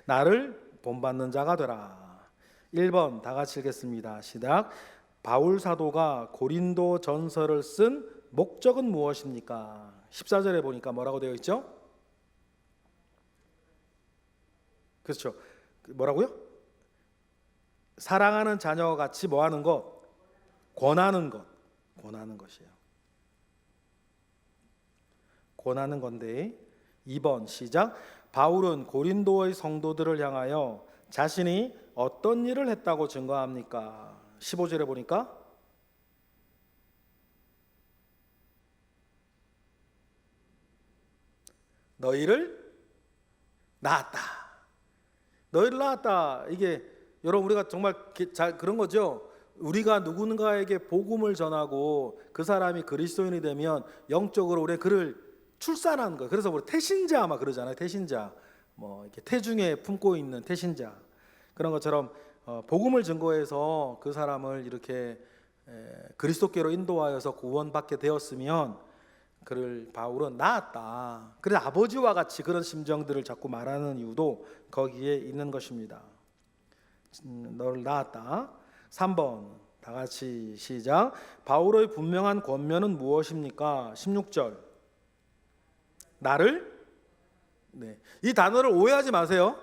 나를 본받는 자가 되라. 1번 다 같이 읽겠습니다. 시작. 바울 사도가 고린도 전서를 쓴 목적은 무엇입니까? 14절에 보니까 뭐라고 되어 있죠? 그렇죠. 뭐라고요? 사랑하는 자녀와 같이 뭐 하는 것? 권하는 것. 권하는 것이에요. 권하는 건데 2번 시작. 바울은 고린도의 성도들을 향하여 자신이 어떤 일을 했다고 증거합니까? 15절에 보니까 너희를 낳았다. 너희를 낳았다. 이게 여러분 우리가 정말 잘 그런 거죠. 우리가 누군가에게 복음을 전하고 그 사람이 그리스도인이 되면 영적으로 우리 그를 출산한 거예요. 그래서 우리 태신자 아마 그러잖아요. 태신자, 뭐 이렇게 태중에 품고 있는 태신자 그런 것처럼 복음을 증거해서 그 사람을 이렇게 그리스도께로 인도하여서 구원받게 되었으면 그를 바울은 낳았다. 그래서 아버지와 같이 그런 심정들을 자꾸 말하는 이유도 거기에 있는 것입니다. 너를 낳았다. 3번 다 같이 시작. 바울의 분명한 권면은 무엇입니까? 16절. 나를 이 단어를 오해하지 마세요.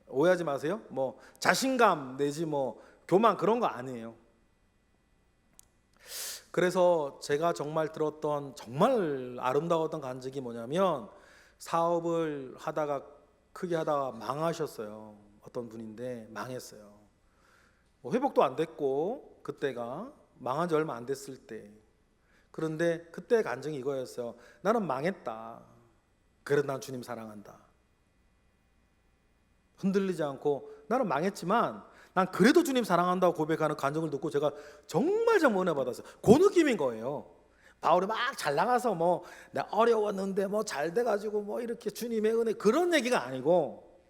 오해하지 마세요. 뭐 자신감 내지 뭐 교만 그런 거 아니에요. 그래서 제가 정말 들었던 정말 아름다웠던 간증이 뭐냐면 사업을 하다가 크게 하다가 망하셨어요. 어떤 분인데 망했어요. 뭐 회복도 안 됐고 그때가 망한 지 얼마 안 됐을 때. 그런데 그때 간증이 이거였어요. 나는 망했다. 그래도 난 주님 사랑한다. 흔들리지 않고 나는 망했지만 난 그래도 주님 사랑한다고 고백하는 간증을 듣고 제가 정말 은혜 받았어요. 그 느낌인 거예요. 바울이 막 잘 나가서 뭐 내가 어려웠는데 뭐 잘 돼가지고 뭐 이렇게 주님의 은혜 그런 얘기가 아니고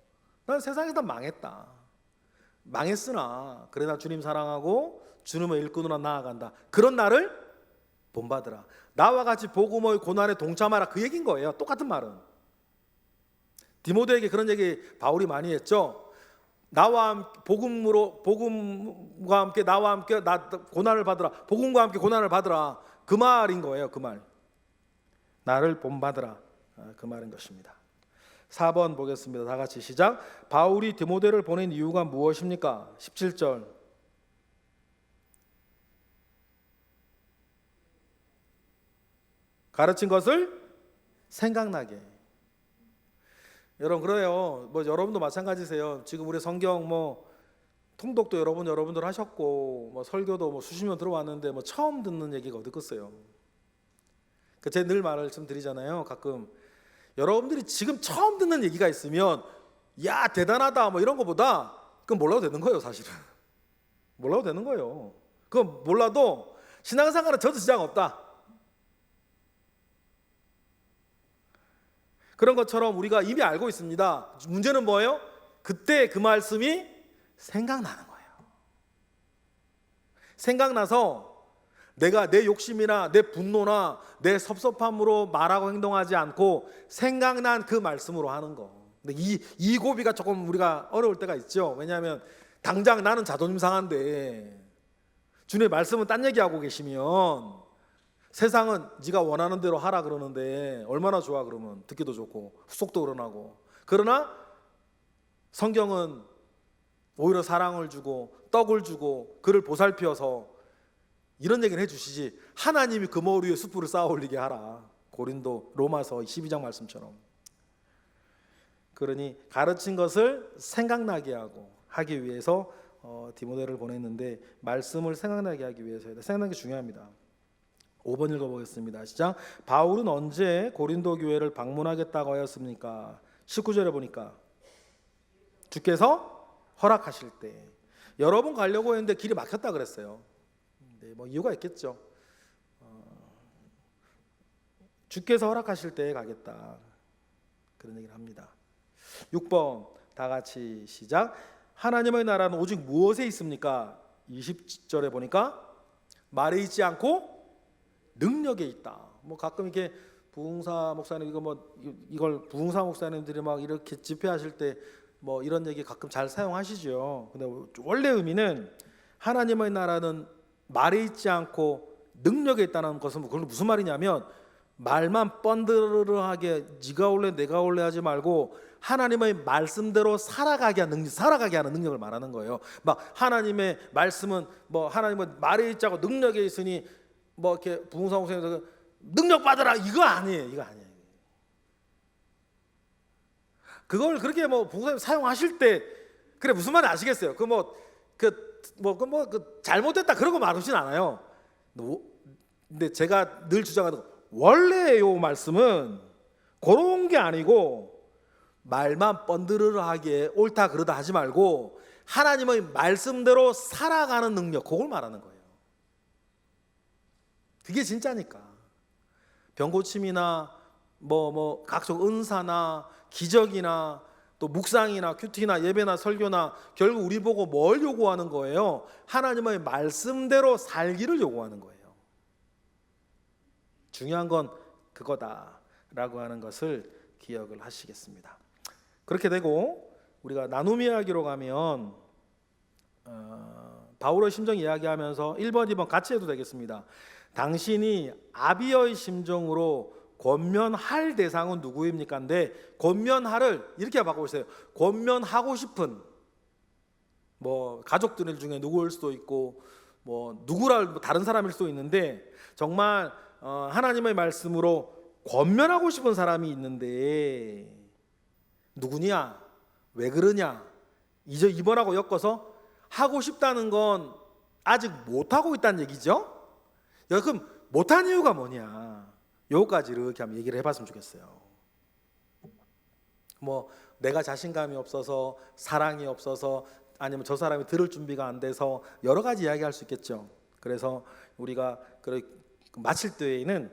난 세상에서 망했다. 망했으나 그래 나 주님 사랑하고 주님의 일꾼으로 나아간다. 그런 나를 본받으라. 나와 같이 복음의 고난에 동참하라. 그 얘기인 거예요. 똑같은 말은. 디모데에게 그런 얘기 바울이 많이 했죠. 나와 복음과 함께 나와 함께 고난을 받으라. 복음과 함께 고난을 받으라. 그 말인 거예요. 그 말. 나를 본받으라. 그 말인 것입니다. 4번 보겠습니다. 다 같이 시작. 바울이 디모데를 보낸 이유가 무엇입니까? 17절. 가르친 것을 생각나게. 여러분 그래요. 뭐 여러분도 마찬가지세요. 지금 우리 성경 뭐 통독도 여러분들 하셨고 뭐 설교도 뭐 수십 년 들어왔는데 뭐 처음 듣는 얘기가 어디 있겠어요. 제가 늘 말을 좀 드리잖아요. 가끔 여러분들이 지금 처음 듣는 얘기가 있으면 야 대단하다 뭐 이런 거보다 그건 몰라도 되는 거예요. 사실은 몰라도 되는 거예요. 그건 몰라도 신앙생활은 저도 지장 없다. 그런 것처럼 우리가 이미 알고 있습니다. 문제는 뭐예요? 그때 그 말씀이 생각나는 거예요. 생각나서 내가 내 욕심이나 내 분노나 내 섭섭함으로 말하고 행동하지 않고 생각난 그 말씀으로 하는 거. 근데 이 고비가 조금 우리가 어려울 때가 있죠. 왜냐하면 당장 나는 자존심 상한데 주님의 말씀은 딴 얘기하고 계시면 세상은 네가 원하는 대로 하라 그러는데 얼마나 좋아. 그러면 듣기도 좋고 후속도 우러나고. 그러나 성경은 오히려 사랑을 주고 떡을 주고 그를 보살피어서 이런 얘기를 해주시지. 하나님이 그 머리 위에 숯불을 쌓아 올리게 하라. 고린도 로마서 12장 말씀처럼. 그러니 가르친 것을 생각나게 하기 위해서 디모데를 보냈는데 말씀을 생각나게 하기 위해서요. 생각나는 게 중요합니다. 5번 읽어보겠습니다. 시작. 바울은 언제 고린도 교회를 방문하겠다고 하였습니까? 19절에 보니까 주께서 허락하실 때. 여러 번 가려고 했는데 길이 막혔다 그랬어요. 네, 뭐 이유가 있겠죠. 주께서 허락하실 때에 가겠다. 그런 얘기를 합니다. 6번 다 같이 시작. 하나님의 나라는 오직 무엇에 있습니까? 20절에 보니까 말에 있지 않고 능력에 있다. 뭐 가끔 이렇게 부흥사 목사님 이걸 부흥사 목사님들이 막 이렇게 집회하실 때 뭐 이런 얘기 가끔 잘 사용하시죠. 근데 원래 의미는 하나님의 나라는 말에 있지 않고 능력에 있다는 것은 그건 무슨 말이냐면 말만 뻔드르르하게 네가 올래 내가 올래 하지 말고 하나님의 말씀대로 살아가게 하는 능력을 말하는 거예요. 막 하나님의 말씀은 뭐 하나님은 말에 있지 않고 능력에 있으니 뭐 이렇게 부흥사공생에서 능력 받으라 이거 아니에요. 이거 아니에요. 그걸 그렇게 뭐 부흥사님 사용하실 때 그래 무슨 말인지 아시겠어요? 그 잘못됐다 그런 거 말하진 않아요. 근데 제가 늘 주장하는 원래 요 말씀은 그런 게 아니고 말만 뻔드르르하게 옳다 그러다 하지 말고 하나님의 말씀대로 살아가는 능력 그걸 말하는 거예요. 그게 진짜니까. 병고침이나 뭐 각종 은사나 기적이나 또 묵상이나 큐티나 예배나 설교나 결국 우리 보고 뭘 요구하는 거예요? 하나님의 말씀대로 살기를 요구하는 거예요. 중요한 건 그거다라고 하는 것을 기억을 하시겠습니다. 그렇게 되고 우리가 나눔 이야기로 가면 바울의 심정 이야기하면서 1번, 2번 같이 해도 되겠습니다. 당신이 아비의 심정으로 권면할 대상은 누구입니까? 근데 권면할을 이렇게 바꿔보세요. 권면하고 싶은 뭐 가족들 중에 누구일 수도 있고 뭐 누구라 다른 사람일 수도 있는데 정말 하나님의 말씀으로 권면하고 싶은 사람이 있는데 누구냐? 왜 그러냐? 이제 이번하고 엮어서 하고 싶다는 건 아직 못하고 있다는 얘기죠. 그럼 못한 이유가 뭐냐? 요까지 이렇게 한번 얘기를 해봤으면 좋겠어요. 뭐 내가 자신감이 없어서 사랑이 없어서 아니면 저 사람이 들을 준비가 안 돼서 여러 가지 이야기할 수 있겠죠. 그래서 우리가 마칠 때에는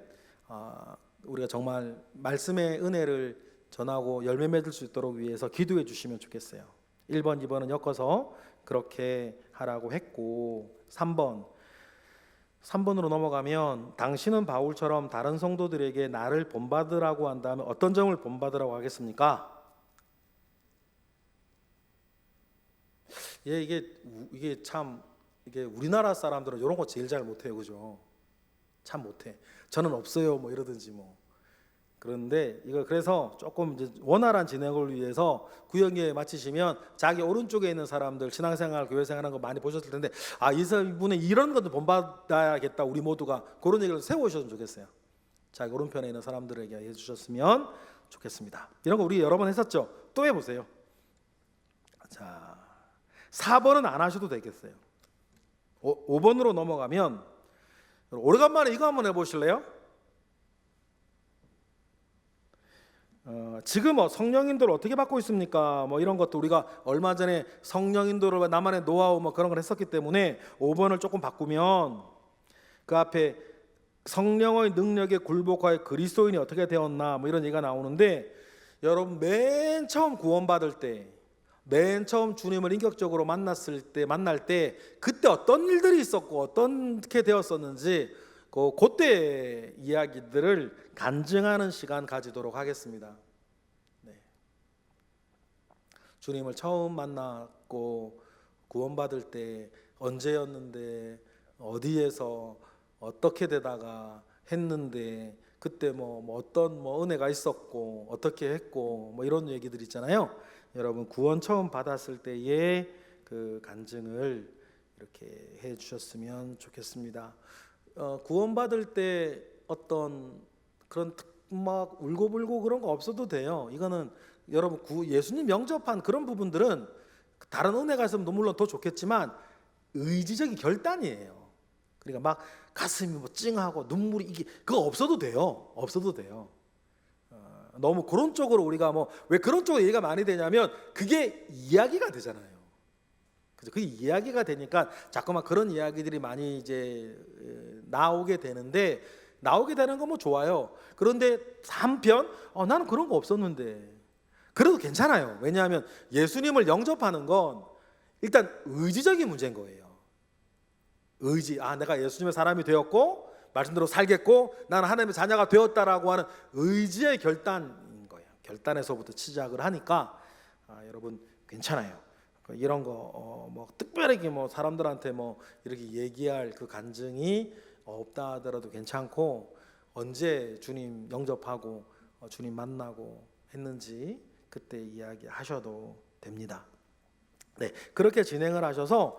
우리가 정말 말씀의 은혜를 전하고 열매 맺을 수 있도록 위해서 기도해 주시면 좋겠어요. 1번, 2번은 엮어서 그렇게 하라고 했고 3번으로 넘어가면 당신은 바울처럼 다른 성도들에게 나를 본받으라고 한다면 어떤 점을 본받으라고 하겠습니까? 이게 참 이게 우리나라 사람들은 이런 거 제일 잘 못해요, 그죠? 참 못해. 저는 없어요, 뭐 이러든지 뭐. 그런데 이거 그래서 조금 이제 원활한 진행을 위해서 구역에 마치시면 자기 오른쪽에 있는 사람들 신앙생활, 교회생활하는 거 많이 보셨을 텐데 이분의 이런 것도 본받아야겠다 우리 모두가 그런 얘기를 세우셨으면 좋겠어요. 자기 오른편에 있는 사람들에게 해주셨으면 좋겠습니다. 이런 거 우리 여러 번 했었죠. 또 해보세요. 자, 4번은 안 하셔도 되겠어요. 5번으로 넘어가면 오래간만에 이거 한번 해보실래요? 지금 성령 인도를 어떻게 받고 있습니까? 뭐 이런 것도 우리가 얼마 전에 성령 인도를 나만의 노하우 뭐 그런 걸 했었기 때문에 5번을 조금 바꾸면 그 앞에 성령의 능력에 굴복하여 그리스도인이 어떻게 되었나 뭐 이런 얘기가 나오는데 여러분 맨 처음 구원받을 때 맨 처음 주님을 인격적으로 만날 때 그때 어떤 일들이 있었고 어떻게 되었었는지 그때 이야기들을 간증하는 시간 가지도록 하겠습니다. 네. 주님을 처음 만났고 구원받을 때 언제였는데 어디에서 어떻게 되다가 했는데 그때 뭐 어떤 은혜가 있었고 어떻게 했고 뭐 이런 얘기들 있잖아요. 여러분 구원 처음 받았을 때의 그 간증을 이렇게 해 주셨으면 좋겠습니다. 구원받을 때 어떤 그런 막 울고불고 그런 거 없어도 돼요. 이거는 여러분 예수님 영접한 그런 부분들은 다른 은혜가 있으면 물론 더 좋겠지만 의지적인 결단이에요. 그러니까 막 가슴이 뭐 찡하고 눈물이 이게 그거 없어도 돼요. 없어도 돼요. 너무 그런 쪽으로 우리가 왜 그런 쪽으로 얘기가 많이 되냐면 그게 이야기가 되잖아요. 그죠? 그게 이야기가 되니까 자꾸만 그런 이야기들이 많이 이제 나오게 되는데 나오게 되는 건 뭐 좋아요. 그런데 한편 나는 그런 거 없었는데 그래도 괜찮아요. 왜냐하면 예수님을 영접하는 건 일단 의지적인 문제인 거예요. 의지. 내가 예수님의 사람이 되었고 말씀대로 살겠고 나는 하나님의 자녀가 되었다라고 하는 의지의 결단인 거예요. 결단에서부터 시작을 하니까 여러분 괜찮아요. 이런 거 뭐 특별하게 뭐 사람들한테 뭐 이렇게 얘기할 그 간증이 없다 하더라도 괜찮고, 언제 주님 영접하고 주님 만나고 했는지 그때 이야기하셔도 됩니다. 네, 그렇게 진행을 하셔서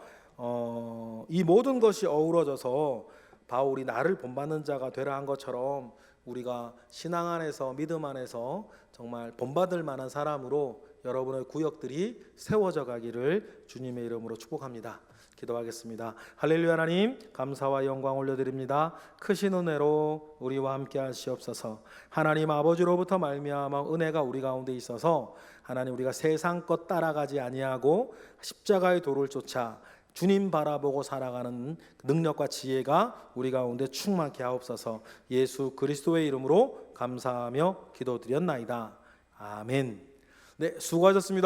이 모든 것이 어우러져서 바울이 나를 본받는 자가 되라 한 것처럼 우리가 신앙 안에서, 믿음 안에서 정말 본받을 만한 사람으로 여러분의 구역들이 세워져 가기를 주님의 이름으로 축복합니다. 기도하겠습니다. 할렐루야. 하나님 감사와 영광 올려드립니다. 크신 은혜로 우리와 함께 하시옵소서. 하나님 아버지로부터 말미암아 은혜가 우리 가운데 있어서 하나님 우리가 세상 것 따라가지 아니하고 십자가의 도를 쫓아 주님 바라보고 살아가는 능력과 지혜가 우리 가운데 충만케 하옵소서. 예수 그리스도의 이름으로 감사하며 기도드렸나이다. 아멘. 네, 수고하셨습니다.